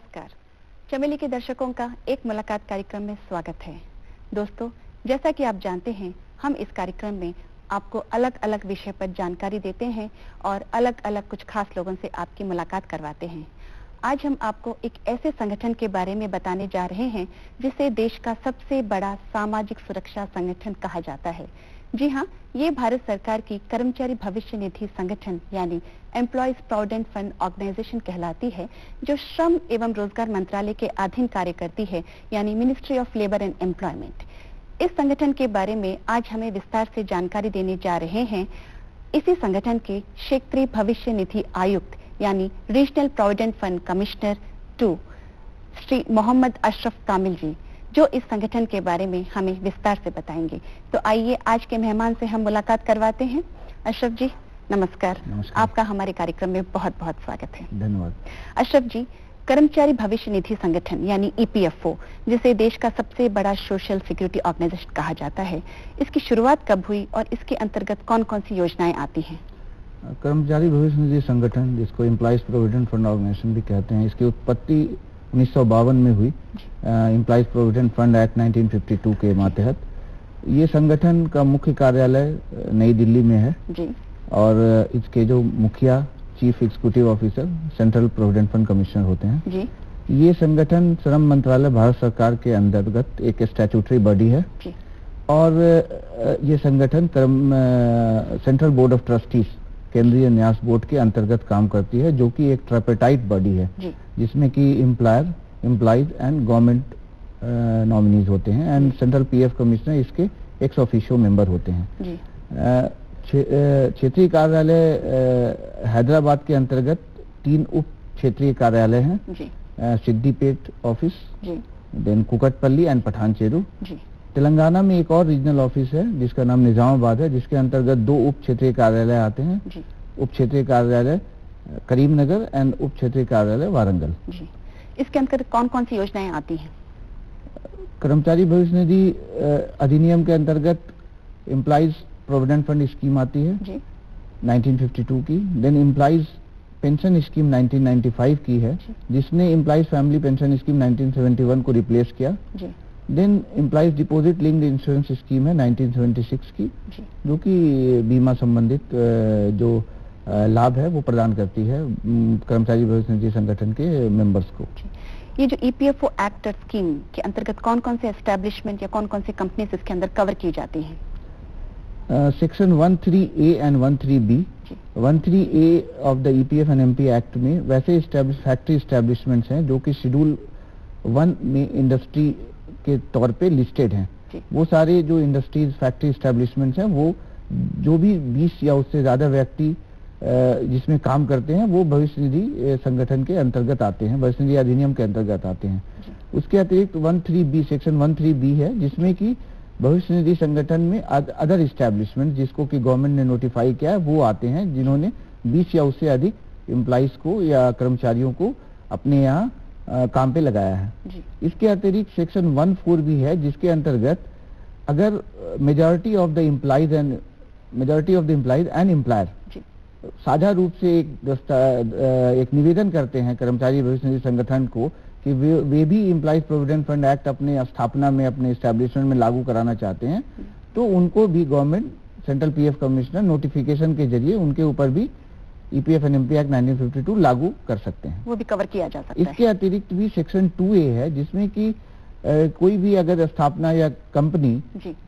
नमस्कार। चमेली के दर्शकों का एक मुलाकात कार्यक्रम में स्वागत है। दोस्तों, जैसा कि आप जानते हैं, हम इस कार्यक्रम में आपको अलग अलग विषय पर जानकारी देते हैं और अलग अलग कुछ खास लोगों से आपकी मुलाकात करवाते हैं। आज हम आपको एक ऐसे संगठन के बारे में बताने जा रहे हैं जिसे देश का सबसे बड़ा सामाजिक सुरक्षा संगठन कहा जाता है। जी हाँ, ये भारत सरकार की कर्मचारी भविष्य निधि संगठन यानी एम्प्लॉयज प्रोविडेंट फंड ऑर्गेनाइजेशन कहलाती है, जो श्रम एवं रोजगार मंत्रालय के अधीन कार्य करती है, यानी ministry of labour and employment. इस संगठन के बारे में आज हमें विस्तार से जानकारी देने जा रहे हैं इसी संगठन के क्षेत्रीय भविष्य निधि आयुक्त यानी regional provident fund commissioner 2 Shri Mohammad Ashraf Kamil ji, जो इस संगठन के बारे में हमें विस्तार से बताएंगे। तो आइए आज के मेहमान से हम मुलाकात करवाते हैं। अशरफ जी, नमस्कार। आपका हमारे कार्यक्रम में बहुत बहुत स्वागत है। धन्यवाद। अशरफ जी, कर्मचारी भविष्य निधि संगठन यानी ईपीएफओ, जिसे देश का सबसे बड़ा सोशल सिक्योरिटी ऑर्गेनाइजेशन कहा जाता है, इसकी शुरुआत कब हुई और इसके अंतर्गत कौन कौन सी योजनाएं आती हैं? कर्मचारी भविष्य निधि संगठन, जिसको एम्प्लॉयज प्रोविडेंट फंड ऑर्गेनाइजेशन भी कहते हैं, इसकी उत्पत्ति 1952 में हुई एम्प्लॉयज प्रोविडेंट फंड एक्ट 1952 के मातहत। ये संगठन का मुख्य कार्यालय नई दिल्ली में है जी। और इसके जो मुखिया chief executive officer central provident fund commissioner होते हैं जी। ये संगठन श्रम मंत्रालय भारत सरकार के अंतर्गत एक स्टैट्यूटरी बॉडी है जी। और ये संगठन सेंट्रल बोर्ड ऑफ ट्रस्टीज, केंद्रीय न्यास बोर्ड के अंतर्गत काम करती है, जो कि एक ट्राइपेटाइट बॉडी है जिसमें कि employer, employees and government nominees होते हैं एंड सेंट्रल पीएफ कमिश्नर इसके एक्स ऑफिशियो मेंबर होते हैं। क्षेत्रीय कार्यालय हैदराबाद के अंतर्गत 3 उप क्षेत्रीय कार्यालय हैं, Siddipet office, then Kukatpally and Patancheru. Telangana में एक और रीजनल ऑफिस है जिसका नाम निजामाबाद है, जिसके अंतर्गत 2 उप क्षेत्रीय कार्यालय आते हैं, उप क्षेत्रीय कार्यालय करीमनगर एंड उप क्षेत्रीय कार्यालय वारंगल। इसके अंतर्गत कौन कौन सी योजनाएं आती हैं? कर्मचारी भविष्य निधि अधिनियम के अंतर्गत एम्प्लॉइज प्रोविडेंट फंड स्कीम आती है 1952 की, देन एम्प्लॉइज पेंशन स्कीम 1995 की है, जिसने एम्प्लॉइज फैमिली पेंशन स्कीम 1971 को रिप्लेस किया। Then employees deposit linked insurance scheme है 1976 की, जो कि बीमा संबंधित जो लाभ है वो प्रदान करती है कर्मचारी भविष्य निधि संगठन के मेंबर्स को। ये जो ईपीएफओ एक्ट स्कीम के अंतर्गत कौन कौन से एस्टेब्लिशमेंट या कौन कौन से कंपनीज इसके अंदर कवर की जाती हैं? Section 13A and 13B। 13A of the EPF and MP act में वैसे फैक्ट्री एस्टेब्लिशमेंट्स हैं जो कि शेड्यूल 1 में इंडस्ट्री के तौर पे लिस्टेड हैं। वो सारे जो इंडस्ट्रीज फैक्ट्री एस्टेब्लिशमेंट्स हैं, वो जो भी 20 या उससे ज्यादा व्यक्ति जिसमें काम करते हैं, वो भविष्य निधि संगठन के अंतर्गत आते हैं, भविष्य निधि अधिनियम के अंतर्गत आते हैं। उसके अतिरिक्त 13B, सेक्शन 13B है, जिसमें कि भविष्य निधि संगठन में अदर एस्टेब्लिशमेंट, जिसको कि गवर्नमेंट ने नोटिफाई किया है, वो आते हैं जिन्होंने 20 या उससे अधिक एम्प्लॉइज को या कर्मचारियों को अपने यहाँ काम पे लगाया है। इसके अतिरिक्त सेक्शन 14 भी है, जिसके अंतर्गत अगर majority of the employees and employer साझा रूप से एक निवेदन करते हैं कर्मचारी भविष्य निधि संगठन को कि वे भी एम्प्लॉइज प्रोविडेंट फंड एक्ट अपने स्थापना में, अपने एस्टेब्लिशमेंट में लागू कराना चाहते हैं, तो उनको भी government central PF commissioner notification के जरिए उनके ऊपर भी ईपीएफ एंड एमपी एक्ट 1952 लागू कर सकते हैं, वो भी कवर किया जा सकता है। इसके अतिरिक्त भी सेक्शन 2A है, जिसमें कि कोई भी अगर स्थापना या कंपनी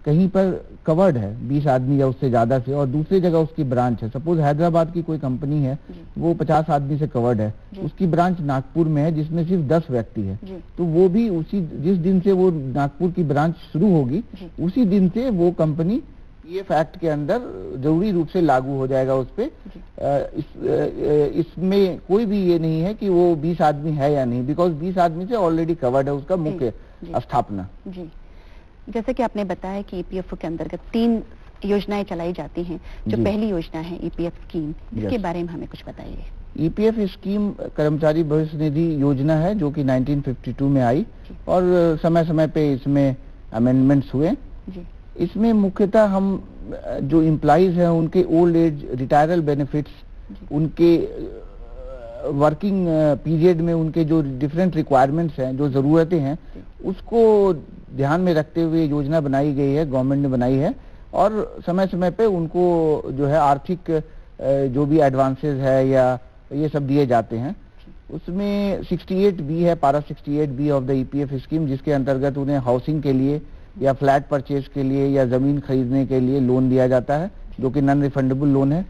कहीं पर कवर्ड है 20 आदमी या उससे ज्यादा से, और दूसरी जगह उसकी ब्रांच है, सपोज हैदराबाद की कोई कंपनी है, वो 50 आदमी से कवर्ड है, उसकी ब्रांच नागपुर में है जिसमें सिर्फ 10 व्यक्ति है, तो वो भी जिस दिन से वो नागपुर की ब्रांच शुरू होगी, उसी दिन से वो कंपनी पीएफ एक्ट के अंदर जरूरी रूप से लागू हो जाएगा उस पे। इसमें कोई भी ये नहीं है कि वो 20 आदमी है या नहीं, बिकॉज 20 आदमी से ऑलरेडी कवर्ड है उसका मुख्य स्थापना। जी, जैसे कि आपने बताया कि ईपीएफओ के अंतर्गत 3 योजनाएं चलाई जाती हैं। जो पहली योजना है ईपीएफ स्कीम, इसके बारे में हमें कुछ बताइए। ईपीएफ स्कीम कर्मचारी भविष्य निधि योजना है जो कि 1952 में आई और समय समय पे इसमें अमेंडमेंट्स हुए। इसमें मुख्यतः हम जो एम्प्लॉइज हैं उनके ओल्ड एज रिटायरल बेनिफिट्स, उनके वर्किंग पीरियड में उनके जो डिफरेंट रिक्वायरमेंट्स हैं, जो ज़रूरतें हैं, उसको ध्यान में रखते हुए योजना बनाई गई है, गवर्नमेंट ने बनाई है। और समय समय पे उनको जो है आर्थिक जो भी एडवांसेस है या ये सब दिए जाते हैं। उसमें 68B है, पारा 68B of the EPF scheme, जिसके अंतर्गत उन्हें हाउसिंग के लिए या फ्लैट परचेज के लिए या जमीन खरीदने के लिए लोन दिया जाता है, जो कि नॉन रिफंडेबल लोन है।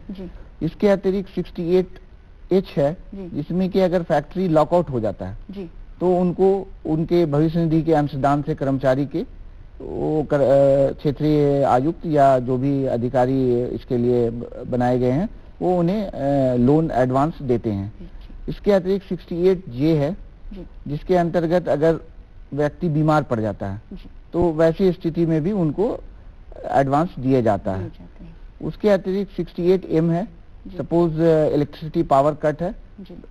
इसके अतिरिक्त 68H है, जिसमें कि अगर फैक्ट्री लॉकआउट हो जाता है तो उनको उनके भविष्य निधि के अंशदान से कर्मचारी के वो क्षेत्रीय आयुक्त या जो भी अधिकारी इसके लिए बनाए गए हैं वो उन्हें लोन एडवांस देते हैं। इसके अतिरिक्त 68J है, जिसके अंतर्गत अगर व्यक्ति बीमार पड़ जाता है तो वैसी स्थिति में भी उनको एडवांस दिया जाता है। उसके अतिरिक्त 68M है, सपोज इलेक्ट्रिसिटी पावर कट है,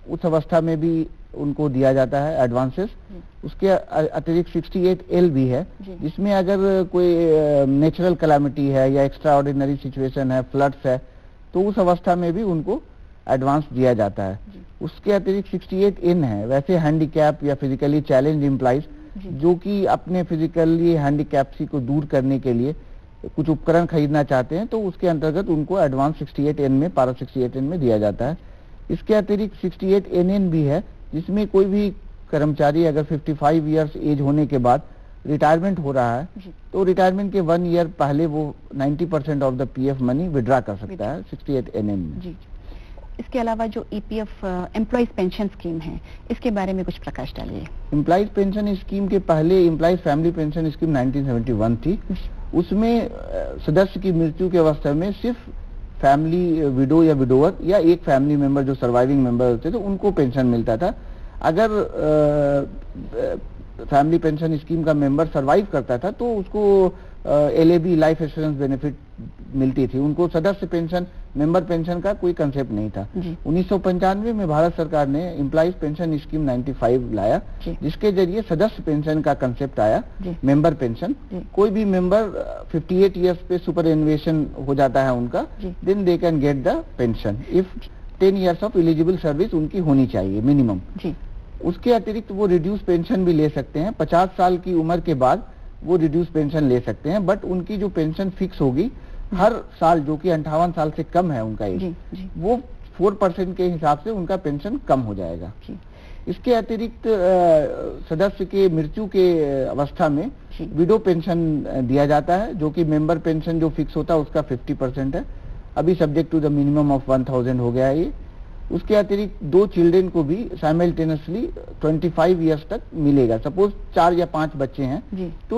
उस अवस्था में भी उनको दिया जाता है एडवांसेस। उसके अतिरिक्त 68L भी है, जिसमें अगर कोई नेचुरल कैलामिटी है या एक्स्ट्रा ऑर्डिनरी सिचुएशन है, फ्लड्स है, तो उस अवस्था में भी उनको एडवांस दिया जाता है। उसके अतिरिक्त 68N है, वैसे हैंडीकैप या फिजिकली चैलेंज एम्प्लॉइज जो कि अपने फिजिकली हैंडीकैप्सी को दूर करने के लिए कुछ उपकरण खरीदना चाहते हैं, तो उसके अंतर्गत उनको एडवांस 68N में, पारा 68N में दिया जाता है। इसके अतिरिक्त 68NN भी है, जिसमें कोई भी कर्मचारी अगर 55 इयर्स एज होने के बाद रिटायरमेंट हो रहा है तो रिटायरमेंट के 1 ईयर पहले वो 90% of the PF money withdraw कर सकता है 68NN में। इसके अलावा जो EPF एम्प्लॉइज पेंशन स्कीम है, इसके बारे में कुछ प्रकाश डालिए। एम्प्लॉइज पेंशन स्कीम के पहले एम्प्लॉइज फैमिली पेंशन स्कीम 1971 थी। उसमें सदस्य की मृत्यु की अवस्था में सिर्फ फैमिली विडो या विडोवर या एक फैमिली मेंबर जो सर्वाइविंग मेंबर होते थे उनको पेंशन मिलता था। अगर फैमिली पेंशन स्कीम का मेंबर सर्वाइव करता था तो उसको LAB लाइफ एश्योरेंस बेनिफिट मिलती थी। उनको सदस्य पेंशन, मेंबर पेंशन का कोई कंसेप्ट नहीं था। 1995 में भारत सरकार ने एम्प्लॉइज पेंशन स्कीम 95 लाया, जिसके जरिए सदस्य पेंशन का कंसेप्ट आया, मेंबर पेंशन। कोई भी मेंबर 58 इयर्स पे सुपर एनुएशन हो जाता है उनका, then they can get the pension if 10 years of eligible service उनकी होनी चाहिए मिनिमम। उसके अतिरिक्त वो रिड्यूस पेंशन भी ले सकते हैं। 50 साल की उम्र के बाद वो रिड्यूस पेंशन ले सकते हैं, बट उनकी जो पेंशन फिक्स होगी हर साल, जो कि 58 साल से कम है उनका एज, वो 4% के हिसाब से उनका पेंशन कम हो जाएगा। इसके अतिरिक्त सदस्य के मृत्यु के अवस्था में विडो पेंशन दिया जाता है, जो कि मेंबर पेंशन जो फिक्स होता है उसका 50% है। अभी subject to the minimum of 1000 हो गया है ये। उसके अतिरिक्त 2 चिल्ड्रेन को भी साइमल्टेनियसली 25 इयर्स तक मिलेगा। सपोज 4 या 5 बच्चे हैं तो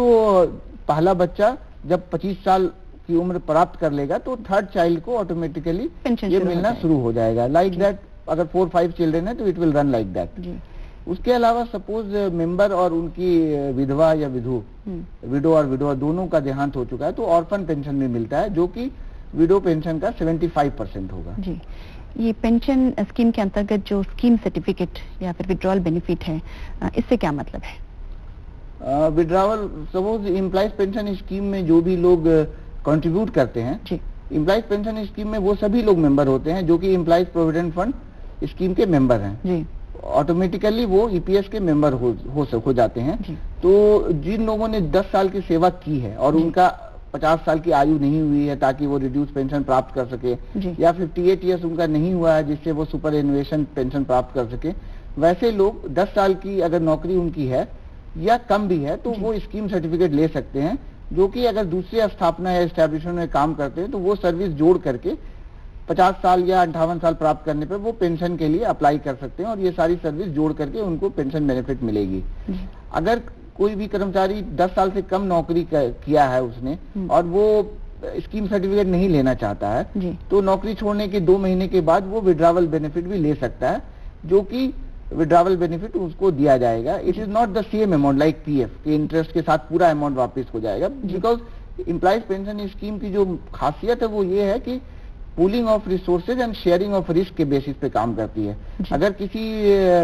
पहला बच्चा जब 25 साल की उम्र प्राप्त कर लेगा तो थर्ड चाइल्ड को ऑटोमेटिकली ये मिलना शुरू हो जाएगा। लाइक दैट, अगर 4-5 चिल्ड्रेन है तो it will run like that. उसके अलावा सपोज मेंबर और उनकी विधवा या विडो और विधवा दोनों का देहांत हो चुका है तो ऑर्फन पेंशन भी मिलता है, जो कि विडो पेंशन का 75% होगा। ये पेंशन स्कीम के अंतर्गत जो स्कीम सर्टिफिकेट या फिर विड्रॉल बेनिफिट है, इससे क्या मतलब है? Withdrawal, suppose employees pension scheme में जो भी लोग कंट्रीब्यूट करते हैं, एम्प्लॉइज पेंशन स्कीम में वो सभी लोग मेंबर होते हैं जो कि एम्प्लॉइज प्रोविडेंट फंड स्कीम के मेंबर हैं, ऑटोमेटिकली वो EPS के मेंबर हो जाते हैं। तो जिन लोगों ने 10 साल की सेवा की है और उनका 50 साल की आयु नहीं हुई है ताकि वो रिड्यूस पेंशन प्राप्त कर सके, या 58 इयर्स उनका नहीं हुआ है जिससे वो सुपर एनुएशन पेंशन प्राप्त कर सके, वैसे लोग 10 साल की अगर नौकरी उनकी है या कम भी है तो वो स्कीम सर्टिफिकेट ले सकते हैं, जो कि अगर दूसरे स्थापना या एस्टेब्लिशमेंट में काम करते हैं तो वो सर्विस जोड़ करके 50 साल या 58 साल प्राप्त करने पर वो पेंशन के लिए अप्लाई कर सकते हैं और ये सारी सर्विस जोड़ करके उनको पेंशन बेनिफिट मिलेगी। अगर कोई भी कर्मचारी 10 साल से कम नौकरी किया है उसने और वो स्कीम सर्टिफिकेट नहीं लेना चाहता है तो नौकरी छोड़ने के 2 महीने के बाद वो विड्रावल बेनिफिट भी ले सकता है, जो कि विड्रावल बेनिफिट उसको दिया जाएगा। It is not the same amount like PF के इंटरेस्ट के साथ पूरा अमाउंट वापस हो जाएगा, बिकॉज एम्प्लॉइज पेंशन स्कीम की जो खासियत है वो ये है कि pooling of resources and sharing of risk के बेसिस पे काम करती है। अगर किसी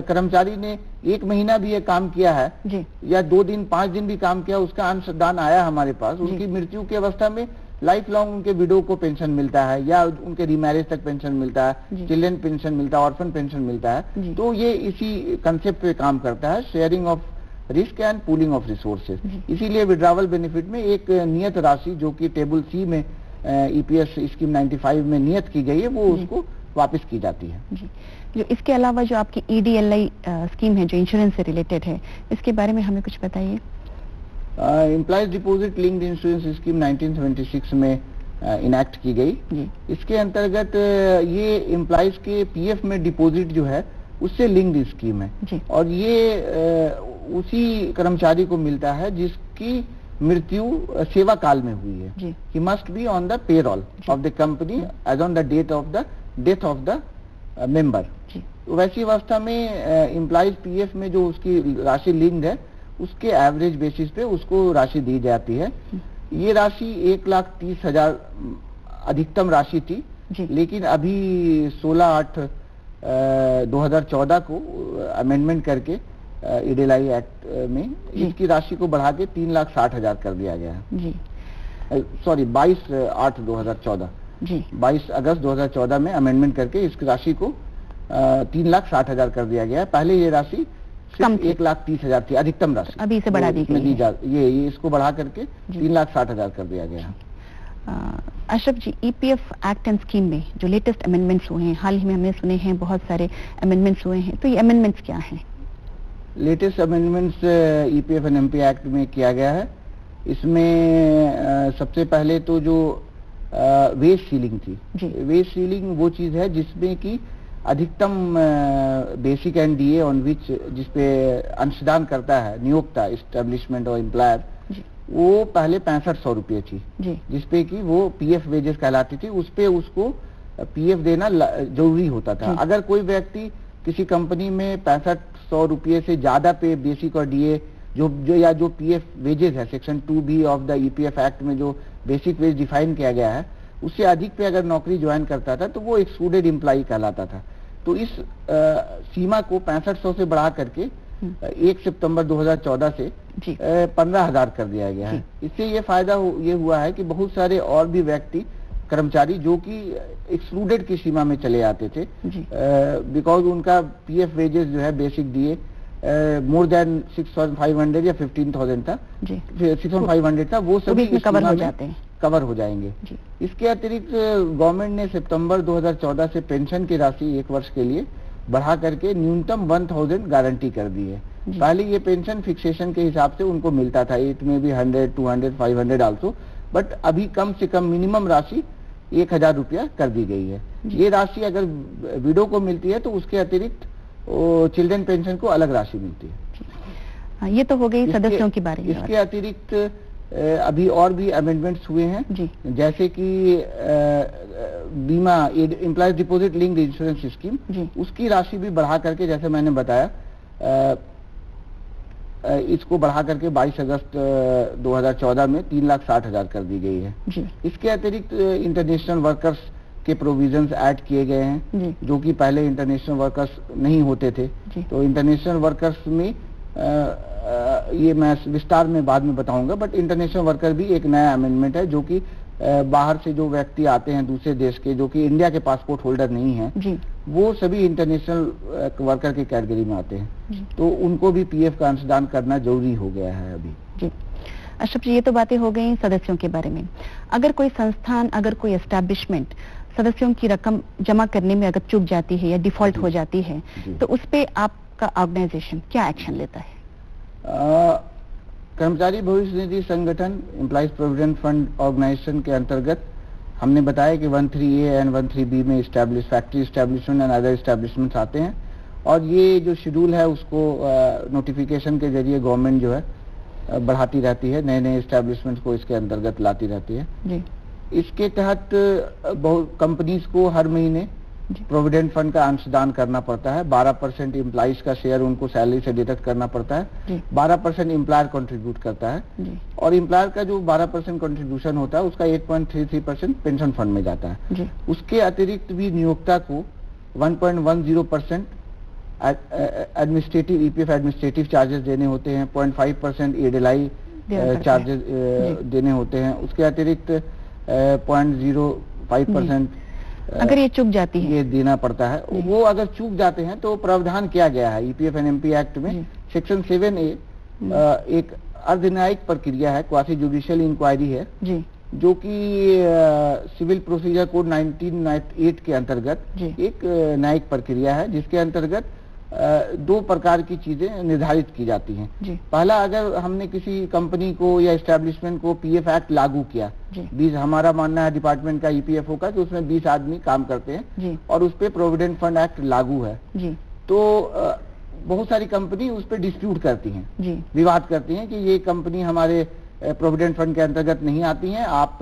कर्मचारी ने 1 महीना भी ये काम किया है या 2 दिन 5 दिन भी काम किया, उसका अंशदान आया हमारे पास, उनकी मृत्यु की अवस्था में लाइफ लॉन्ग उनके विडो को पेंशन मिलता है या उनके रिमैरिज तक पेंशन मिलता है, चिल्ड्रन पेंशन मिलता है, ऑर्फन पेंशन मिलता है। तो ये इसी कंसेप्ट पे काम करता है, sharing of risk and pooling of resources. इसीलिए विड्रावल बेनिफिट में एक नियत राशि जो कि टेबल सी में ईपीएस स्कीम 95 में नियत की गई है, वो उसको वापस की जाती है। जी। जो इसके अलावा जो आपकी ईडीएलआई स्कीम है जो इंश्योरेंस से रिलेटेड है, इसके बारे में हमें कुछ बताइए। Employees deposit linked insurance scheme 1976 में इनैक्ट की गई। इसके अंतर्गत ये एम्प्लॉयज के पीएफ में डिपॉजिट जो है उससे लिंक्ड स्कीम है और ये उसी कर्मचारी को मिलता है जिसकी मृत्यु सेवा काल में हुई है। He must be on the payroll of the company as on the date of the death of the member. वैसी अवस्था में एम्प्लॉयज पीएफ में जो उसकी राशि लिंक्ड है उसके एवरेज बेसिस पे उसको राशि दी जाती है। ये राशि 1,30,000 अधिकतम राशि थी, लेकिन अभी 16/8/2014 को अमेंडमेंट करके ईडीएलआई एक्ट में इसकी राशि को बढ़ा के 3,60,000 कर दिया गया है। सॉरी 22/8/2014 22 अगस्त 2014 में अमेंडमेंट करके इस राशि को 3,60,000 कर दिया गया है। पहले ये राशि 1,30,000 थी अधिकतम राशि, अभी इसे बढ़ा दी गई है। ये इसको बढ़ा करके 3,60,000 कर दिया गया है। अशरफ जी, ईपीएफ एक्ट एंड स्कीम में जो लेटेस्ट अमेंडमेंट्स हुए हैं, हाल ही में हमने सुने हैं बहुत सारे अमेंडमेंट्स हुए हैं, तो ये अमेंडमेंट्स क्या हैं? Latest amendments EPF and MP act में किया गया है। इसमें सबसे पहले तो जो वेज सीलिंग थी, वेज सीलिंग वो चीज है जिसमें कि अधिकतम basic and DA on which जिसपे अंशदान करता है नियोक्ता, एस्टेब्लिशमेंट और एम्प्लॉयर, वो पहले 6500 रुपये थी, जिसपे कि वो पीएफ वेजेस कहलाती थी। उस पे उसको पीएफ देना जरूरी होता था। अगर कोई व्यक्ति किसी कंपनी में 6500 रुपये से ज्यादा पे बेसिक और डीए जो पीएफ वेजेस है section 2B of the EPF act में जो बेसिक वेज डिफाइन किया गया है, उससे अधिक पे अगर नौकरी ज्वाइन करता था तो वो एक्सक्लूडेड एम्प्लॉई कहलाता था। तो इस सीमा को 6500 से बढ़ा करके 1 सितंबर 2014 से 15,000 कर दिया गया है। इससे ये फायदा ये हुआ है कि बहुत सारे और भी व्यक्ति कर्मचारी जो कि एक्सक्लूडेड की सीमा में चले आते थे, बिकॉज उनका पीएफ वेजेस जो है बेसिक डीए मोर देन 6,500 या 15,000 था, 6,500 था, वो सभी कवर हो जाते हैं, कवर हो जाएंगे। इसके अतिरिक्त गवर्नमेंट ने सितंबर 2014 से पेंशन की राशि 1 वर्ष के लिए बढ़ा करके न्यूनतम 1,000 गारंटी कर दी है। पहले ये पेंशन फिक्सेशन के हिसाब से उनको मिलता था, इट में भी 100, 200, 500 आल्सो, बट अभी कम से कम मिनिमम राशि 1,000 रुपया कर दी गई है। ये राशि अगर विडो को मिलती है तो उसके अतिरिक्त चिल्ड्रन पेंशन को अलग राशि मिलती है। ये तो हो गई सदस्यों की बारी। इसके अतिरिक्त अभी और भी अमेंडमेंट्स हुए हैं, जैसे कि बीमा employees deposit linked insurance scheme, उसकी राशि भी बढ़ा करके, जैसे मैंने बताया, इसको बढ़ा करके 22 अगस्त 2014 में 3,60,000 कर दी गई है। इसके अतिरिक्त इंटरनेशनल वर्कर्स के प्रोविजंस ऐड किए गए हैं, जो कि पहले इंटरनेशनल वर्कर्स नहीं होते थे। तो इंटरनेशनल वर्कर्स में ये मैं विस्तार में बाद में बताऊंगा, बट इंटरनेशनल वर्कर भी एक नया अमेंडमेंट है जो कि बाहर से जो व्यक्ति आते हैं दूसरे देश के, जो कि इंडिया के पासपोर्ट होल्डर नहीं है, वो सभी इंटरनेशनल वर्कर की कैटेगरी में आते हैं, तो उनको भी पीएफ का अंशदान करना जरूरी हो गया है अभी। अशरफ जी, ये तो बातें हो गई सदस्यों के बारे में। अगर कोई संस्थान, अगर कोई एस्टैब्लिशमेंट सदस्यों की रकम जमा करने में अगर चूक जाती है या डिफॉल्ट हो जाती है, तो उस पे आपका ऑर्गेनाइजेशन क्या एक्शन लेता है? कर्मचारी भविष्य निधि संगठन एम्प्लॉइज प्रोविडेंट फंड ऑर्गेनाइजेशन के अंतर्गत हमने बताया कि 13A एंड 13B में factory establishment and other establishments आते हैं, और ये जो शेड्यूल है उसको नोटिफिकेशन के जरिए गवर्नमेंट जो है बढ़ाती रहती है, नए नए एस्टैब्लिशमेंट्स को इसके अंतर्गत लाती रहती है। इसके तहत बहुत कंपनीज को हर महीने प्रोविडेंट फंड का अंशदान करना पड़ता है। 12% एम्प्लॉइज का शेयर उनको सैलरी से डिडक्ट करना पड़ता है, 12% एम्प्लॉयर कंट्रीब्यूट करता है, और एम्प्लॉयर का जो 12% कंट्रीब्यूशन होता है उसका 8.33% पेंशन फंड में जाता है। उसके अतिरिक्त भी नियोक्ता को 1.10% एडमिनिस्ट्रेटिव ईपीएफ एडमिनिस्ट्रेटिव चार्जेस देने होते हैं, 0.5% ईडीएलआई चार्जेस देने होते हैं। उसके अतिरिक्त 0.05% अगर ये चूक जाती है, ये देना पड़ता है। वो अगर चूक जाते हैं तो प्रावधान किया गया है ईपीएफ एंड एमपी एक्ट में, सेक्शन 7A एक अर्धन्यायिक प्रक्रिया है, क्वासी जुडिशियल इंक्वायरी है जी, जो कि सिविल प्रोसीजर कोड 1908 के अंतर्गत एक न्यायिक प्रक्रिया है, जिसके अंतर्गत दो प्रकार की चीजें निर्धारित की जाती हैं। पहला, अगर हमने किसी कंपनी को या एस्टेब्लिशमेंट को पीएफ एक्ट लागू किया, 20 हमारा मानना है डिपार्टमेंट का ईपीएफओ का कि उसमें 20 आदमी काम करते हैं और उस पर प्रोविडेंट फंड एक्ट लागू है, तो बहुत सारी कंपनी उस पर डिस्प्यूट करती हैं, विवाद करती हैं कि ये कंपनी हमारे प्रोविडेंट फंड के अंतर्गत नहीं आती हैं, आप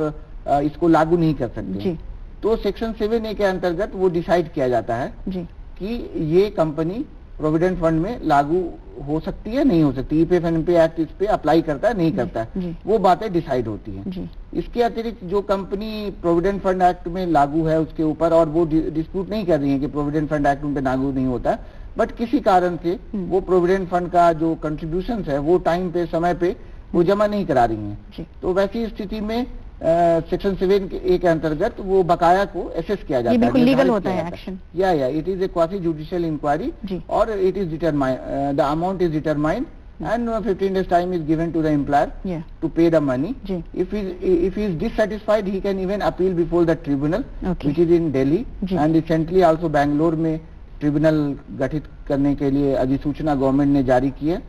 इसको लागू नहीं कर सकते। तो सेक्शन 7A के अंतर्गत वो डिसाइड किया जाता है कि ये कंपनी प्रोविडेंट फंड में लागू हो सकती है, नहीं हो सकती, ईपीएफ एंड एमपी एक्ट इस पे अप्लाई करता है, नहीं करता है, वो बातें डिसाइड होती हैं। इसके अतिरिक्त जो कंपनी प्रोविडेंट फंड एक्ट में लागू है उसके ऊपर, और वो डिस्प्यूट नहीं कर रही है कि प्रोविडेंट फंड एक्ट उन पे लागू नहीं होता, बट किसी कारण से वो प्रोविडेंट फंड का जो कंट्रीब्यूशन है वो टाइम पे, समय पे वो जमा नहीं करा रही हैं, तो वैसी स्थिति में सेक्शन 7A के अंतर्गत वो बकाया को एसेस किया जाता है। ये बिल्कुल लीगल होता है एक्शन। या it is a quasi judicial inquiry और it is determined, the amount is determined and 15 days time is given to the employer to pay the money. If he is dissatisfied, he can even appeal before the tribunal, which is in Delhi, and recently also Bangalore में tribunal गठित करने के लिए अधिसूचना government ने जारी की है।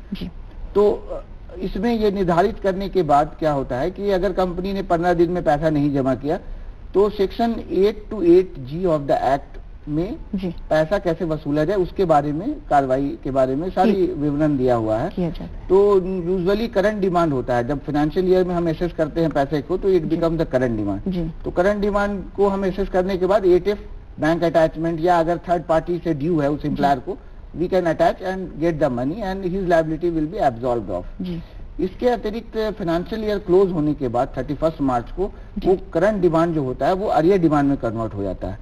तो इसमें ये निर्धारित करने के बाद क्या होता है कि अगर कंपनी ने 15 दिन में पैसा नहीं जमा किया तो section 8 to 8G of the act में पैसा कैसे वसूला जाए उसके बारे में, कार्रवाई के बारे में सारी विवरण दिया हुआ है। तो यूजुअली करंट डिमांड होता है, जब फाइनेंशियल ईयर में हम एसेस करते हैं पैसे को तो it become the current demand. तो करंट डिमांड को हम एसेस करने के बाद एटीएफ बैंक अटैचमेंट या अगर थर्ड पार्टी से ड्यू है उस एम्प्लॉयर को, we can attach and get the money and his liability will be absolved of. इसके अतिरिक्त फाइनेंशियल ईयर क्लोज होने के बाद 31 मार्च को वो करंट डिमांड जो होता है वो अरियर डिमांड में कन्वर्ट हो जाता है।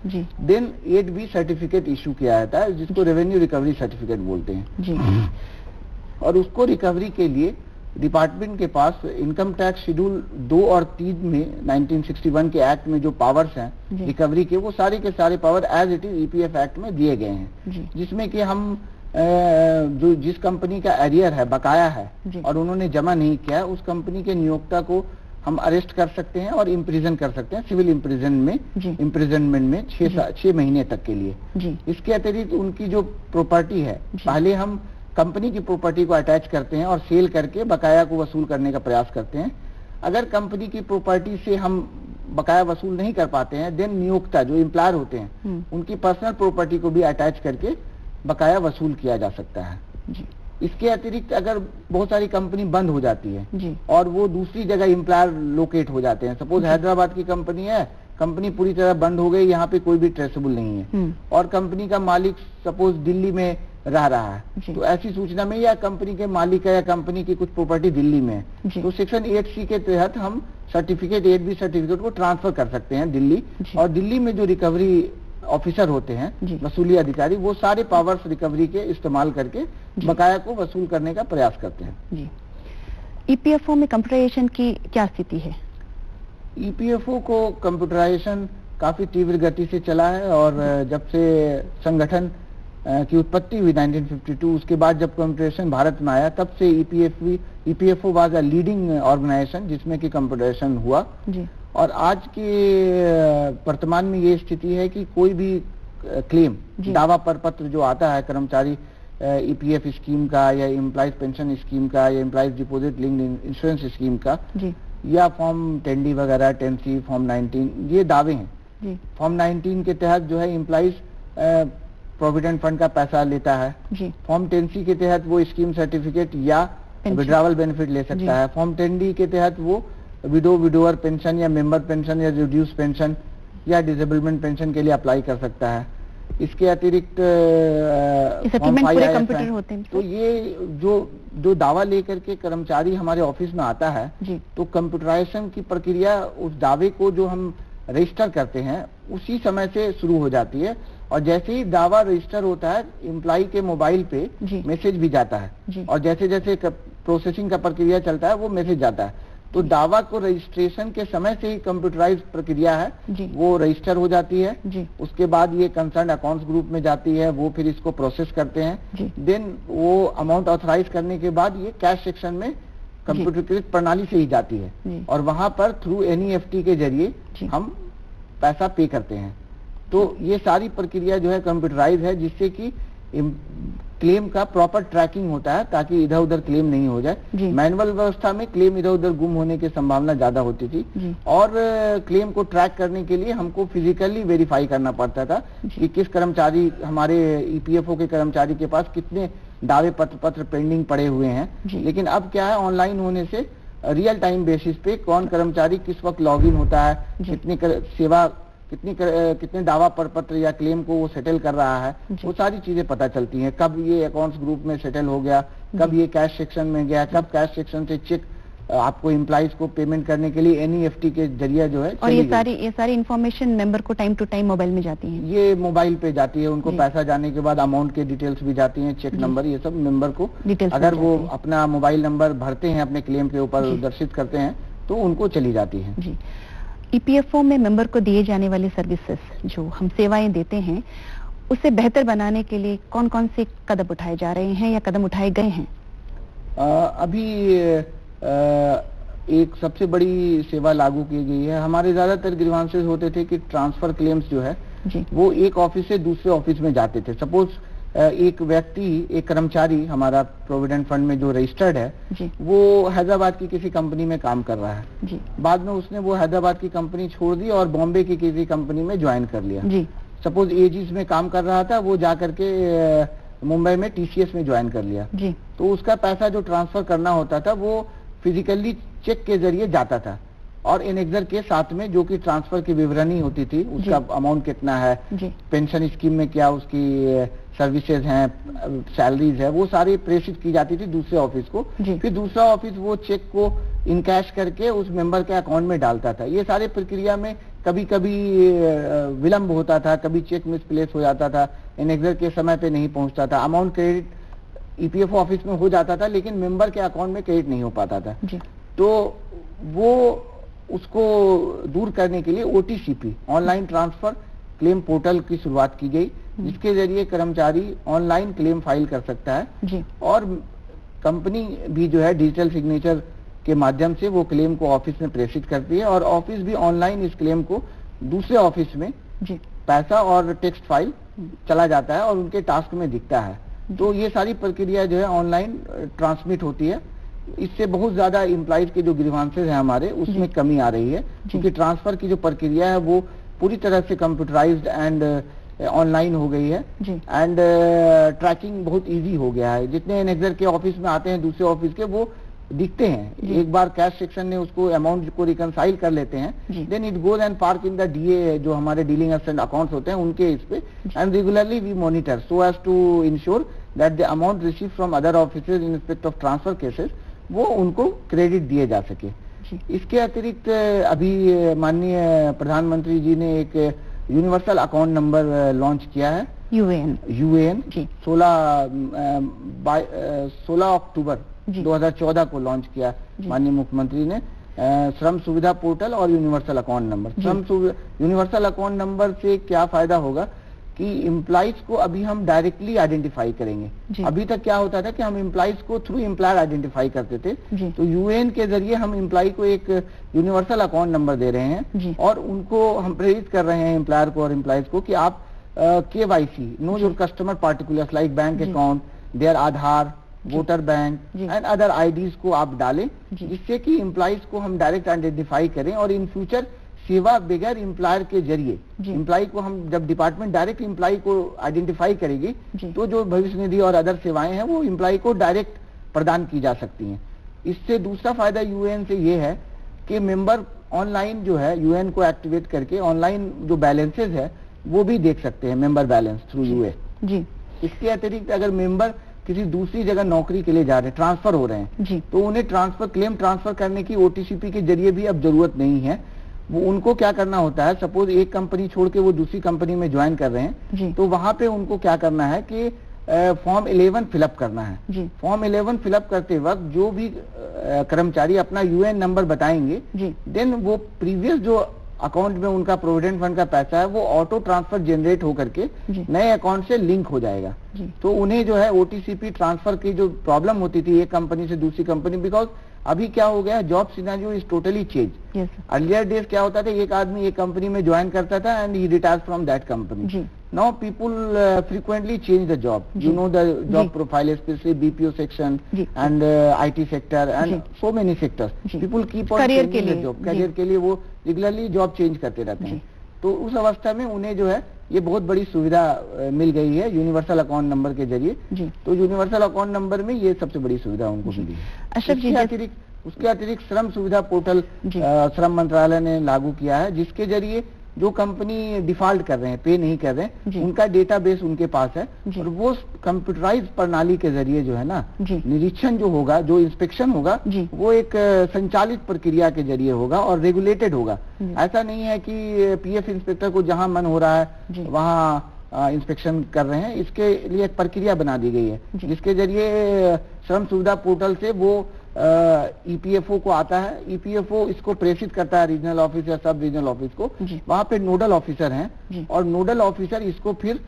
देन 8B सर्टिफिकेट इशू किया जाता है जिसको रेवेन्यू रिकवरी सर्टिफिकेट बोलते हैं, और उसको रिकवरी के लिए डिपार्टमेंट के पास इनकम टैक्स शेड्यूल 2 और 3 में 1961 के एक्ट में जो पावर्स हैं रिकवरी के, वो सारे के सारे power as it is EPF act में दिए गए हैं, जिसमें कि हम जो जिस कंपनी का एरियर है, बकाया है और उन्होंने जमा नहीं किया, उस कंपनी के नियोक्ता को हम अरेस्ट कर सकते हैं और इम्प्रिजन कर सकते हैं सिविल इम्प्रिजनमेंट में 6 महीने तक के लिए। इसके अतिरिक्त उनकी जो प्रॉपर्टी है, पहले हम कंपनी की प्रॉपर्टी को अटैच करते हैं और सेल करके बकाया को वसूल करने का प्रयास करते हैं। अगर कंपनी की प्रॉपर्टी से हम बकाया वसूल नहीं कर पाते हैं, देन नियोक्ता जो एम्प्लॉयर होते हैं उनकी पर्सनल प्रॉपर्टी को भी अटैच करके बकाया वसूल किया जा सकता है। इसके अतिरिक्त अगर बहुत सारी कंपनी बंद हो जाती है और वो दूसरी जगह एम्प्लॉयर लोकेट हो जाते हैं, सपोज हैदराबाद की कंपनी है, कंपनी पूरी तरह बंद हो गई, यहाँ पे कोई भी ट्रेसेबल नहीं है, और कंपनी का मालिक सपोज दिल्ली में रह रहा है, तो ऐसी सूचना में या कंपनी के मालिक है या कंपनी की कुछ प्रॉपर्टी दिल्ली में है, तो सेक्शन 8C के तहत हम सर्टिफिकेट 8B सर्टिफिकेट को ट्रांसफर कर सकते हैं दिल्ली, और दिल्ली में जो रिकवरी ऑफिसर होते हैं, वसूली अधिकारी, वो सारे पावर्स रिकवरी के इस्तेमाल करके बकाया को वसूल करने का प्रयास करते हैं। ईपीएफओ में कंप्यूटराइजेशन की क्या स्थिति है? ईपीएफओ को कंप्यूटराइजेशन काफी तीव्र गति से चला है, और जब से संगठन की उत्पत्ति हुई 1952, उसके बाद जब कंप्यूटराइजेशन भारत में आया, तब से EPFO was a leading organisation जिसमें कि कंप्यूटराइजेशन हुआ। और आज के वर्तमान में ये स्थिति है कि कोई भी क्लेम, दावा प्रपत्र जो आता है कर्मचारी ईपीएफ स्कीम का या एम्प्लॉइज पेंशन स्कीम का या employees deposit linked insurance scheme का, या फॉर्म 10D वगैरह, 10C, फॉर्म 19, ये दावे हैं। फॉर्म 19 के तहत जो है एम्प्लॉइज प्रोविडेंट फंड का पैसा लेता है। फॉर्म 10C के तहत वो स्कीम सर्टिफिकेट या विड्रॉवल बेनिफिट ले सकता है। फॉर्म 10D के तहत वो विडोवर पेंशन या मेंबर पेंशन या रिड्यूस पेंशन या डिसेबलमेंट पेंशन के लिए अप्लाई कर सकता है। इसके अतिरिक्त कंप्यूटर होते हैं, तो ये जो दावा लेकर के कर्मचारी हमारे ऑफिस में आता है, तो कंप्यूटराइजेशन की प्रक्रिया उस दावे को जो हम रजिस्टर करते हैं उसी समय से शुरू हो जाती है, और जैसे ही दावा रजिस्टर होता है एम्प्लॉय के मोबाइल पे मैसेज भी जाता है, और जैसे जैसे प्रोसेसिंग का प्रक्रिया चलता है वो मैसेज जाता है। तो दावा को रजिस्ट्रेशन के समय से ही कंप्यूटराइज प्रक्रिया है, वो रजिस्टर हो जाती है जी। उसके बाद ये कंसर्न अकाउंट्स ग्रुप में जाती है, वो फिर इसको प्रोसेस करते हैं, देन वो अमाउंट ऑथराइज करने के बाद ये कैश सेक्शन में कंप्यूटरीकृत प्रणाली से ही जाती है और वहां पर थ्रू NEFT के जरिए हम पैसा पे करते हैं। तो ये सारी प्रक्रिया जो है कंप्यूटराइज है, जिससे कि क्लेम का प्रॉपर ट्रैकिंग होता है ताकि इधर उधर क्लेम नहीं हो जाए। मैनुअल व्यवस्था में क्लेम इधर उधर गुम होने की संभावना ज्यादा होती थी और क्लेम को ट्रैक करने के लिए हमको फिजिकली वेरीफाई करना पड़ता था कि किस कर्मचारी, हमारे EPFO के कर्मचारी के पास कितने दावे पत्र पेंडिंग पड़े हुए हैं। लेकिन अब क्या है, ऑनलाइन होने से रियल टाइम बेसिस पे कौन कर्मचारी किस वक्त लॉग इन होता है, कितने दावा पत्र या क्लेम को वो सेटल कर रहा है, वो सारी चीजें पता चलती हैं। कब ये अकाउंट्स ग्रुप में सेटल हो गया, कब ये कैश सेक्शन में गया, कब कैश सेक्शन से चेक आपको एम्प्लॉइज को पेमेंट करने के लिए NEFT के जरिए जो है। और ये सारी इन्फॉर्मेशन मेंबर को टाइम टू टाइम मोबाइल में जाती है, ये मोबाइल पे जाती है, उनको पैसा जाने के बाद अमाउंट के डिटेल्स भी जाती हैं, चेक नंबर, ये सब मेंबर को अगर वो अपना मोबाइल नंबर भरते हैं, अपने क्लेम के ऊपर दर्शित करते हैं, तो उनको चली जाती है। EPFO में मेंबर को दिए जाने वाली सर्विसेज जो हम सेवाएं देते हैं, उसे बेहतर बनाने के लिए कौन कौन से कदम उठाए जा रहे हैं या कदम उठाए गए हैं? अभी एक सबसे बड़ी सेवा लागू की गई है। हमारे ज्यादातर ग्रीवांसेस होते थे कि ट्रांसफर क्लेम्स जो है वो एक ऑफिस से दूसरे ऑफिस में जाते थे। सपोज एक व्यक्ति, एक कर्मचारी हमारा प्रोविडेंट फंड में जो रजिस्टर्ड है, वो हैदराबाद की किसी कंपनी में काम कर रहा है, बाद में उसने वो हैदराबाद की कंपनी छोड़ दी और बॉम्बे की किसी कंपनी में ज्वाइन कर लिया। सपोज एजिस में काम कर रहा था, वो जा करके मुंबई में TCS में ज्वाइन कर लिया, तो उसका पैसा जो ट्रांसफर करना होता था वो फिजिकली चेक के जरिए जाता था और एनेक्सर के साथ में जो कि ट्रांसफर की विवरणी होती थी, उसका अमाउंट कितना है, पेंशन स्कीम में क्या उसकी सर्विसेज हैं, सैलरीज है, वो सारी प्रेषित की जाती थी दूसरे ऑफिस को। फिर दूसरा ऑफिस वो चेक को इनकैश करके उस मेंबर के अकाउंट में डालता था। ये सारे प्रक्रिया में कभी कभी विलंब होता था, कभी चेक मिसप्लेस हो जाता था, एनेक्सर के समय पे नहीं पहुंचता था, अमाउंट क्रेडिट EPFO ऑफिस में हो जाता था लेकिन मेंबर के अकाउंट में क्रेडिट नहीं हो पाता था। तो वो उसको दूर करने के लिए OTCP, online transfer claim portal की शुरुआत की गई, जिसके जरिए कर्मचारी ऑनलाइन क्लेम फाइल कर सकता है और कंपनी भी जो है डिजिटल सिग्नेचर के माध्यम से वो क्लेम को ऑफिस में प्रेषित करती है और ऑफिस भी ऑनलाइन इस क्लेम को दूसरे ऑफिस में पैसा और टेक्स्ट फाइल चला जाता है और उनके टास्क में दिखता है। तो ये सारी प्रक्रिया जो है ऑनलाइन ट्रांसमिट होती है। इससे बहुत ज्यादा एम्प्लॉइज के जो ग्रीवांसेज हैं हमारे, उसमें कमी आ रही है, क्योंकि ट्रांसफर की जो प्रक्रिया है वो पूरी तरह से कंप्यूटराइज्ड एंड ऑनलाइन हो गई है एंड ट्रैकिंग बहुत इजी हो गया है। जितने एनेक्सर के ऑफिस में आते हैं दूसरे ऑफिस के, वो दिखते हैं। एक बार कैश सेक्शन ने उसको अमाउंट को रिकनसाइल कर लेते हैं, then it goes and park in the DA, जो हमारे डीलिंग एसेट अकाउंट्स होते हैं उनके इस पे, and regularly we monitor so as to ensure that the amount receive from other offices in respect of transfer cases वो उनको credit दिए जा सके। इसके अतिरिक्त अभी माननीय प्रधानमंत्री जी ने एक यूनिवर्सल अकाउंट नंबर लॉन्च किया है, UAN 16 अक्टूबर 2014 को लॉन्च किया माननीय मुख्यमंत्री ने। श्रम सुविधा पोर्टल और universal account number. Universal account number से क्या फायदा होगा कि एम्प्लॉइज को अभी हम डायरेक्टली आइडेंटिफाई करेंगे। अभी तक क्या होता था कि हम एम्प्लॉइज को थ्रू एम्प्लॉयर आइडेंटिफाई करते थे, तो UAN के जरिए हम एम्प्लॉय को एक यूनिवर्सल अकाउंट नंबर दे रहे हैं और उनको हम प्रेरित कर रहे हैं एम्प्लॉयर को और एम्प्लॉइज को कि आप KYC, know your customer particulars like bank account, their Aadhaar, voter bank and other IDs को आप डालें, जिससे कि एम्प्लॉइज को हम डायरेक्ट आइडेंटिफाई करें और इन फ्यूचर सेवा बगैर एम्प्लॉयर के जरिए एम्प्लॉय को हम जब डिपार्टमेंट डायरेक्ट एम्प्लॉय को आइडेंटिफाई करेगी तो जो भविष्य निधि और अदर सेवाएं हैं वो एम्प्लॉय को डायरेक्ट प्रदान की जा सकती हैं। इससे दूसरा फायदा UAN से ये है कि मेंबर ऑनलाइन जो है UAN को एक्टिवेट करके ऑनलाइन जो बैलेंसेज है वो भी देख सकते हैं, मेंबर बैलेंस थ्रू UAN। इसके अतिरिक्त अगर मेंबर किसी दूसरी जगह नौकरी के लिए जा रहे हैं, ट्रांसफर हो रहे हैं, तो उन्हें क्लेम ट्रांसफर करने की OTCP के जरिए भी अब जरूरत नहीं है। वो उनको क्या करना होता है, सपोज एक कंपनी छोड़ के वो दूसरी कंपनी में ज्वाइन कर रहे हैं, तो वहां पे उनको क्या करना है कि फॉर्म 11 फिलअप करना है। फॉर्म 11 फिलअप करते वक्त जो भी कर्मचारी अपना यूएन नंबर बताएंगे, देन वो प्रीवियस जो अकाउंट में उनका प्रोविडेंट फंड का पैसा है वो ऑटो ट्रांसफर जनरेट होकर के नए अकाउंट से लिंक हो जाएगा। तो उन्हें जो है ओटीसीपी ट्रांसफर की जो प्रॉब्लम होती थी एक कंपनी से दूसरी कंपनी, बिकॉज अभी क्या हो गया, job scenario is totally change. Earlier days क्या होता था, एक आदमी एक कंपनी में ज्वाइन करता था and he retires from that company. Now people frequently change the job. You know the job profile, especially BPO section and IT sector and so many sectors. People keep on changing the job. Career के लिए वो regularly job change करते रहते हैं। तो उस अवस्था में उन्हें जो है ये बहुत बड़ी सुविधा मिल गई है यूनिवर्सल अकाउंट नंबर के जरिए। तो यूनिवर्सल अकाउंट नंबर में ये सबसे बड़ी सुविधा उनको मिली है। उसके अतिरिक्त श्रम सुविधा पोर्टल श्रम मंत्रालय ने लागू किया है, जिसके जरिए जो कंपनी डिफॉल्ट कर रहे हैं, पे नहीं कर रहे हैं, उनका डेटाबेस उनके पास है और वो कंप्यूटराइज प्रणाली के जरिए जो है ना निरीक्षण जो होगा, जो इंस्पेक्शन होगा, वो एक संचालित प्रक्रिया के जरिए होगा और रेगुलेटेड होगा। ऐसा नहीं है कि पीएफ इंस्पेक्टर को जहां मन हो रहा है वहां इंस्पेक्शन कर रहे हैं। इसके लिए एक प्रक्रिया बना दी गई है, जिसके जरिए श्रम सुविधा पोर्टल से वो ईपीएफओ को आता है, ईपीएफओ इसको प्रेषित करता है रीजनल ऑफिस या सब रीजनल ऑफिस को। वहां पे नोडल ऑफिसर हैं और नोडल ऑफिसर इसको फिर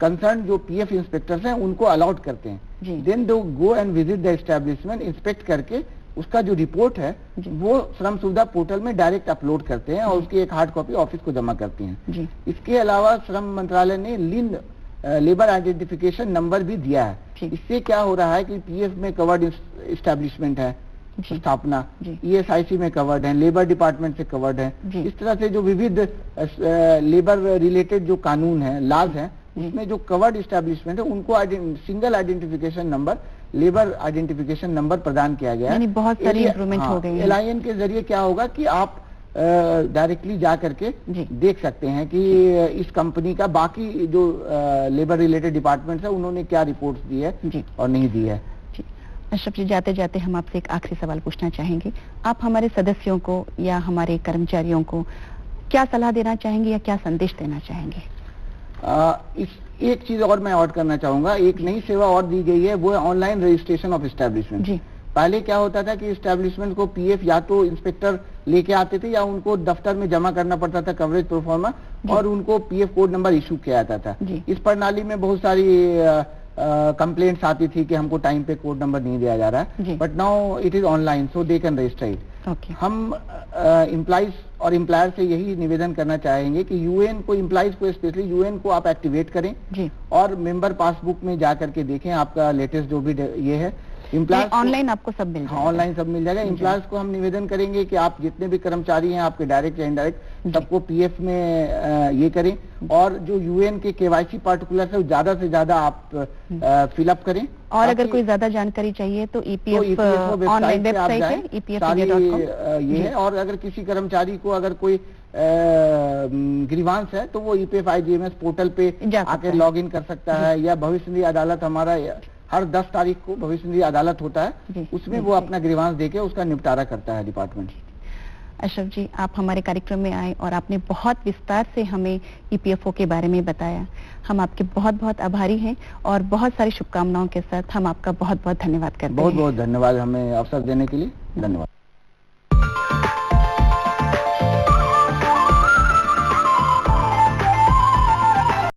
कंसर्न जो पीएफ इंस्पेक्टर्स हैं उनको अलॉट करते हैं। देन दो go and visit the establishment, inspect करके उसका जो रिपोर्ट है वो श्रम सुविधा पोर्टल में डायरेक्ट अपलोड करते हैं और उसकी एक हार्ड कॉपी ऑफिस को जमा करते हैं। इसके अलावा श्रम मंत्रालय ने लिन लेबर आइडेंटिफिकेशन नंबर भी दिया है। इससे क्या हो रहा है कि पीएफ में कवर्ड एस्टैब्लिशमेंट है, स्थापना ईएसआईसी में कवर्ड है, लेबर डिपार्टमेंट से कवर्ड है। इस तरह से जो विविध लेबर रिलेटेड जो कानून है, लॉज है, उसमें जो कवर्ड एस्टैब्लिशमेंट है उनको single identification number, labour identification number प्रदान किया गया है। बहुत सारी इंप्रूवमेंट हो गई है। एलआईएन के जरिए क्या होगा कि आप डायरेक्टली जा करके देख सकते हैं कि इस कंपनी का बाकी जो लेबर रिलेटेड डिपार्टमेंट्स है उन्होंने क्या रिपोर्ट्स दी है और नहीं दी है। अशरफ जी, जाते जाते हम आपसे एक आखिरी सवाल पूछना चाहेंगे। आप हमारे सदस्यों को या हमारे कर्मचारियों को क्या सलाह देना चाहेंगे या क्या संदेश देना चाहेंगे? इस एक चीज और मैं ऐड करना चाहूंगा, एक नई सेवा और दी गई है, वो है ऑनलाइन रजिस्ट्रेशन ऑफ एस्टैब्लिशमेंट। पहले क्या होता था कि एस्टैब्लिशमेंट को पीएफ या तो इंस्पेक्टर लेके आते थे या उनको दफ्तर में जमा करना पड़ता था कवरेज प्रोफार्मा और उनको पीएफ कोड नंबर इशू किया जाता था। इस प्रणाली में बहुत सारी कंप्लेंट्स आती थी कि हमको टाइम पे कोड नंबर नहीं दिया जा रहा है, but now it is online so they can register it. हम एम्प्लॉइज और एम्प्लॉयर से यही निवेदन करना चाहेंगे कि यूएन को, एम्प्लॉइज को स्पेशली यूएन को आप एक्टिवेट करें और मेंबर पासबुक में जा करके देखें आपका लेटेस्ट जो भी ये है। एम्प्लॉयर्स ऑनलाइन आपको सब मिल जाएगा। ऑनलाइन सब मिल जाएगा। एम्प्लॉयर्स को हम निवेदन करेंगे कि आप जितने भी कर्मचारी हैं आपके डायरेक्ट या इनडायरेक्ट सबको पीएफ में ये करें और जो यूएन के केवाईसी पार्टिकुलर्स है ज्यादा से ज्यादा आप फिलअप करें। और अगर कोई ज्यादा जानकारी चाहिए तो ईपीएफ ऑनलाइन वेबसाइट है epf.com ये है। और अगर किसी कर्मचारी को अगर कोई ग्रीवांस है तो वो ईपीएफ आईजीएमएस पोर्टल पे आकर लॉग इन कर सकता है, या भविष्य निधि अदालत हमारा हर 10 तारीख को भविष्य निधि अदालत होता है, उसमें वो अपना ग्रीवांस देके उसका निपटारा करता है डिपार्टमेंट। अशरफ जी, आप हमारे कार्यक्रम में आए और आपने बहुत विस्तार से हमें ईपीएफओ के बारे में बताया। हम आपके बहुत बहुत आभारी हैं और बहुत सारी शुभकामनाओं के साथ हम आपका बहुत बहुत धन्यवाद करते हैं। बहुत बहुत धन्यवाद हमें अवसर देने के लिए। धन्यवाद।